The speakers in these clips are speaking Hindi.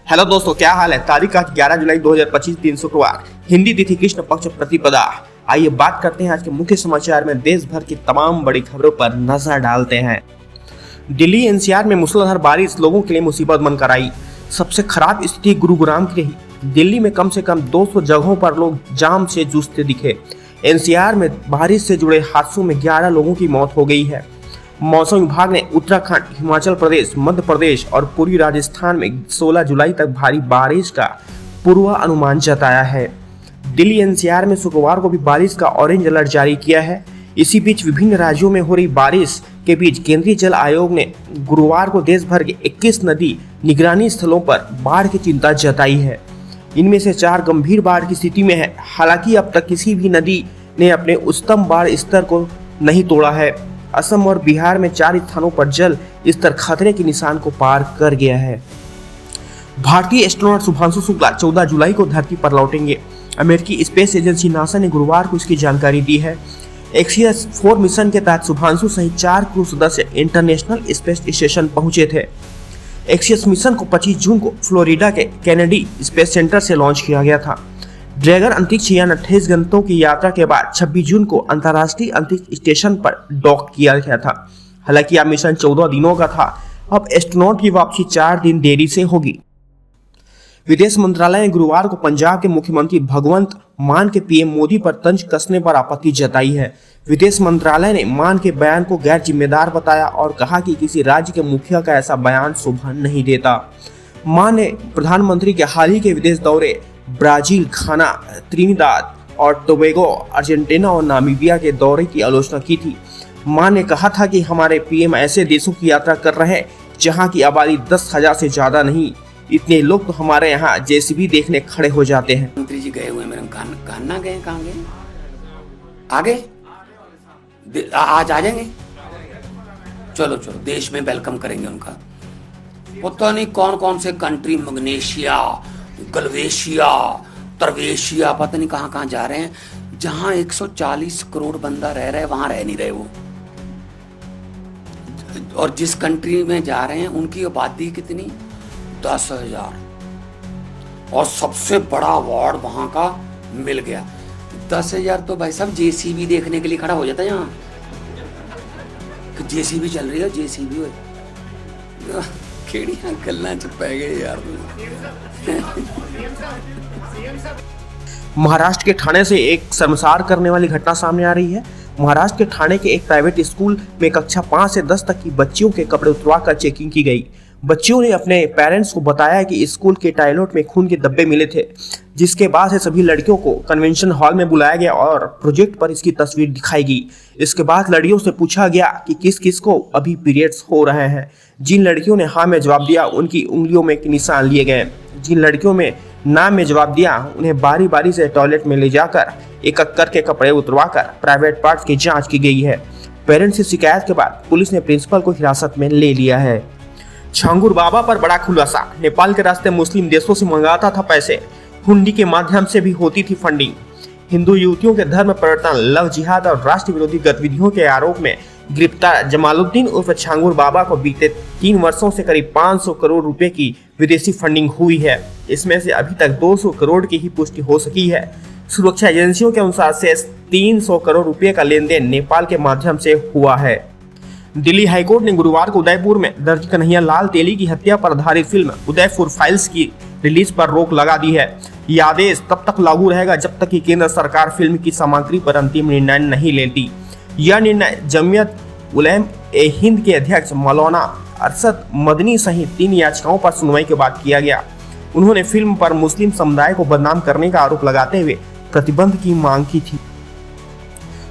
हेलो दोस्तों, क्या हाल है। तारीख आज 11 जुलाई 2025 दिन शुक्रवार, हिंदी तिथि कृष्ण पक्ष प्रतिपदा। आइए बात करते हैं आज के मुख्य समाचार में देश भर की तमाम बड़ी खबरों पर नजर डालते हैं। दिल्ली एनसीआर में मूसलाधार बारिश लोगों के लिए मुसीबत बनकर आई। सबसे खराब स्थिति गुरुग्राम की रही। दिल्ली में कम से कम 200 जगहों पर लोग जाम से जूझते दिखे। एनसीआर में बारिश से जुड़े हादसों में 11 लोगों की मौत हो गई है। मौसम विभाग ने उत्तराखंड, हिमाचल प्रदेश, मध्य प्रदेश और पूर्वी राजस्थान में 16 जुलाई तक भारी बारिश का पूर्वानुमान जताया है। दिल्ली एनसीआर में शुक्रवार को भी बारिश का ऑरेंज अलर्ट जारी किया है। इसी बीच विभिन्न राज्यों में हो रही बारिश के बीच केंद्रीय जल आयोग ने गुरुवार को देश भर के 21 नदी निगरानी स्थलों पर बाढ़ की चिंता जताई है। इनमें से 4 गंभीर बाढ़ की स्थिति में है। हालांकि अब तक किसी भी नदी ने अपने उच्चतम बाढ़ स्तर को नहीं तोड़ा है। असम और बिहार में 4 स्थानों पर जल स्तर खतरे के निशान को पार कर गया है। भारतीय एस्ट्रोनॉट शुभांशु शुक्ला 14 जुलाई को धरती पर लौटेंगे। अमेरिकी स्पेस एजेंसी नासा ने गुरुवार को इसकी जानकारी दी है। एक्सियस 4 मिशन के तहत शुभांशु सहित 4 क्रू सदस्य इंटरनेशनल स्पेस स्टेशन पहुंचे थे। एक्सियस मिशन को 25 जून को फ्लोरिडा के केनेडी स्पेस सेंटर से लॉन्च किया गया था। ड्रैगन अंतरिक्ष यान 28 घंटों की यात्रा के बाद 26 जून को अंतर्राष्ट्रीय अंतरिक्ष स्टेशन पर डॉक किया गया था। हालांकि यह मिशन 14 दिनों का था। अब एस्ट्रोनॉट की वापसी 4 दिन देरी से होगी। विदेश मंत्रालय ने गुरुवार को पंजाब के मुख्यमंत्री भगवंत मान के पीएम मोदी पर तंज कसने पर आपत्ति जताई है। विदेश मंत्रालय ने मान के बयान को गैर जिम्मेदार बताया और कहा कि किसी राज्य के मुखिया का ऐसा बयान शोभा नहीं देता। मान ने प्रधानमंत्री के हाल ही के विदेश दौरे ब्राजील, घाना, त्रिनिदाद और टोबैगो, अर्जेंटीना और नामीबिया के दौरे की आलोचना की थी। मान ने कहा था कि हमारे पीएम ऐसे देशों की यात्रा कर रहे हैं जहां की आबादी 10,000 से ज्यादा नहीं। इतने लोग तो हमारे यहाँ जेसीबी देखने खड़े हो जाते हैं। मंत्री जी गए हुए मेरे घाना गए, कहाँ गए? आगे आज आ जाएंगे। चलो देश में वेलकम करेंगे उनका। पता नहीं कौन कौन से कंट्री, मग्नेशिया, गलवेशिया, तरवेशिया, पता नहीं कहाँ जा रहे हैं। जहां 140 करोड़ बंदा रह रहा है वहां रह नहीं रहे वो। और जिस कंट्री में जा रहे हैं उनकी आबादी कितनी? 10,000। और सबसे बड़ा अवार्ड वहां का मिल गया। 10,000 तो भाई साहब जेसीबी देखने के लिए खड़ा हो जाता है यहाँ। जेसीबी चल रही है, जेसीबी खेड़ियां गल्ला च पै गए यार। महाराष्ट्र के ठाणे से एक शर्मसार करने वाली घटना सामने आ रही है। महाराष्ट्र के ठाणे के एक प्राइवेट स्कूल में कक्षा 5 से 10 तक की बच्चियों के कपड़े उतरवाकर चेकिंग की गई। बच्चियों ने अपने पेरेंट्स को बताया कि स्कूल के टॉयलेट में खून के धब्बे मिले थे, जिसके बाद से सभी लड़कियों को कन्वेंशन हॉल में बुलाया गया और प्रोजेक्ट पर इसकी तस्वीर दिखाई गई। इसके बाद लड़कियों से पूछा गया कि किस किस को अभी पीरियड्स हो रहे हैं। जिन लड़कियों ने हाँ में जवाब दिया उनकी उंगलियों में निशान लिए गए। जिन लड़कियों में ना में जवाब दिया उन्हें बारी बारी से टॉयलेट में ले जाकर एक एक करके कपड़े उतरवाकर प्राइवेट पार्ट्स की जाँच की गई है। पेरेंट्स की शिकायत के बाद पुलिस ने प्रिंसिपल को हिरासत में ले लिया है। छांगुर बाबा पर बड़ा खुलासा। नेपाल के रास्ते मुस्लिम देशों से मंगाता था पैसे। हुंडी के माध्यम से भी होती थी फंडिंग। हिंदू युवतियों के धर्म परिवर्तन, लव जिहाद और राष्ट्र विरोधी गतिविधियों के आरोप में गिरफ्तार जमालुद्दीन उर्फ छांगुर बाबा को बीते 3 वर्षों से करीब 500 करोड़ रुपए की विदेशी फंडिंग हुई है। इसमें से अभी तक 200 करोड़ की ही पुष्टि हो सकी है। सुरक्षा एजेंसियों के अनुसार शेष 300 करोड़ रुपए का लेन देन नेपाल के माध्यम से हुआ है। दिल्ली हाईकोर्ट ने गुरुवार को उदयपुर में दर्ज कन्हैया लाल तेली की हत्या पर आधारित फिल्म उदयपुर फाइल्स की रिलीज पर रोक लगा दी है। यह आदेश तब तक लागू रहेगा जब तक कि केंद्र सरकार फिल्म की सामग्री पर अंतिम निर्णय नहीं लेती। यह निर्णय जमीयत उलमा-ए-हिंद के अध्यक्ष मौलाना अरशद मदनी सहित 3 याचिकाओं पर सुनवाई के बाद किया गया। उन्होंने फिल्म पर मुस्लिम समुदाय को बदनाम करने का आरोप लगाते हुए प्रतिबंध की मांग की थी।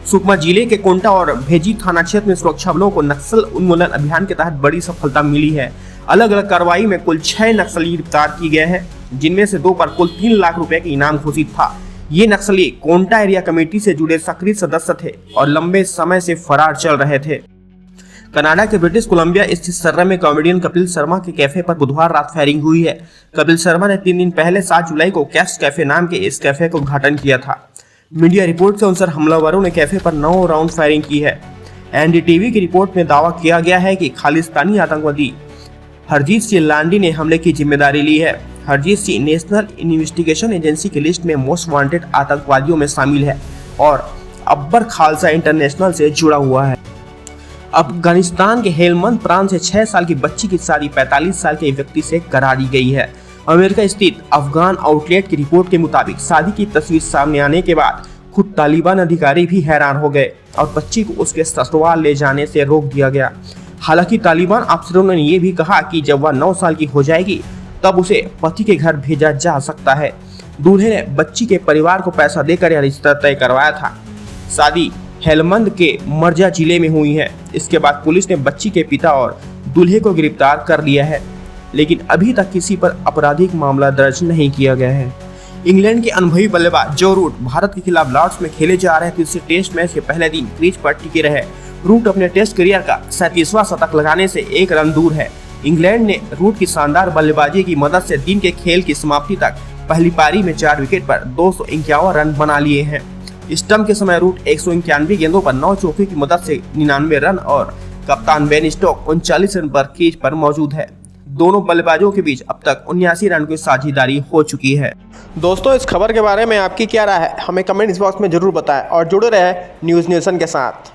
सुकमा जिले के कोंटा और भेजी थाना क्षेत्र में सुरक्षा बलों को नक्सल उन्मूलन अभियान के तहत बड़ी सफलता मिली है। अलग अलग कार्रवाई में कुल 6 नक्सली गिरफ्तार किए गए हैं, जिनमें से 2 पर कुल 3 लाख रुपए का इनाम घोषित था। ये नक्सली कोंटा एरिया कमेटी से जुड़े सक्रिय सदस्य थे और लंबे समय से फरार चल रहे थे। कनाडा के ब्रिटिश कोलंबिया स्थित सर्रा में कॉमेडियन कपिल शर्मा के कैफे पर बुधवार रात फायरिंग हुई है। कपिल शर्मा ने 3 दिन पहले 7 जुलाई को कैश कैफे नाम के इस कैफे का उद्घाटन किया था। मीडिया रिपोर्ट के अनुसार हमलावरों ने कैफे पर 9 राउंड फायरिंग की है। एनडीटीवी की रिपोर्ट में दावा किया गया है कि खालिस्तानी आतंकवादी हरजीत सिंह लांडी ने हमले की जिम्मेदारी ली है। Harjeet Singh national investigation agency की लिस्ट में मोस्ट वांटेड आतंकवादियों में शामिल है और अब्बर खालसा इंटरनेशनल से जुड़ा हुआ है। अफगानिस्तान के हेलमंद प्रांत से 6 साल की बच्ची की शादी 45 साल के व्यक्ति से करा दी गई है। अमेरिका स्थित अफगान आउटलेट की रिपोर्ट के मुताबिक शादी की तस्वीर सामने आने के बाद खुद तालिबान अधिकारी भी हैरान हो गए और बच्ची को उसके ससुराल ले जाने से रोक दिया गया। हालांकि तालिबान अफसरों ने यह भी कहा कि जब वह 9 साल की हो जाएगी तब उसे पति के घर भेजा जा सकता है। दूल्हे ने बच्ची के परिवार को पैसा देकर यह रिश्ता तय करवाया था। शादी हेलमंद के मरजा जिले में हुई है। इसके बाद पुलिस ने बच्ची के पिता और दूल्हे को गिरफ्तार कर लिया है, लेकिन अभी तक किसी पर आपराधिक मामला दर्ज नहीं किया गया है। इंग्लैंड के अनुभवी बल्लेबाज जो रूट भारत के खिलाफ लॉर्ड्स में खेले जा रहे तीसरे टेस्ट मैच के पहले दिन क्रीज पर टिके रहे। रूट अपने टेस्ट करियर का 37वां शतक लगाने से 1 रन दूर है। इंग्लैंड ने रूट की शानदार बल्लेबाजी की मदद से दिन के खेल की समाप्ति तक पहली पारी में 4 विकेट पर 251 रन बना लिए हैं। स्टंप के समय रूट 191 गेंदों पर 9 चौके की मदद से 99 रन और कप्तान बेन स्टोक 39 रन पर क्रीज पर मौजूद है। दोनों बल्लेबाजों के बीच अब तक 79 रन की साझेदारी हो चुकी है। दोस्तों, इस खबर के बारे में आपकी क्या राय है, हमें कमेंट बॉक्स में जरूर बताएं और जुड़े रहे न्यूज़ नेशन के साथ।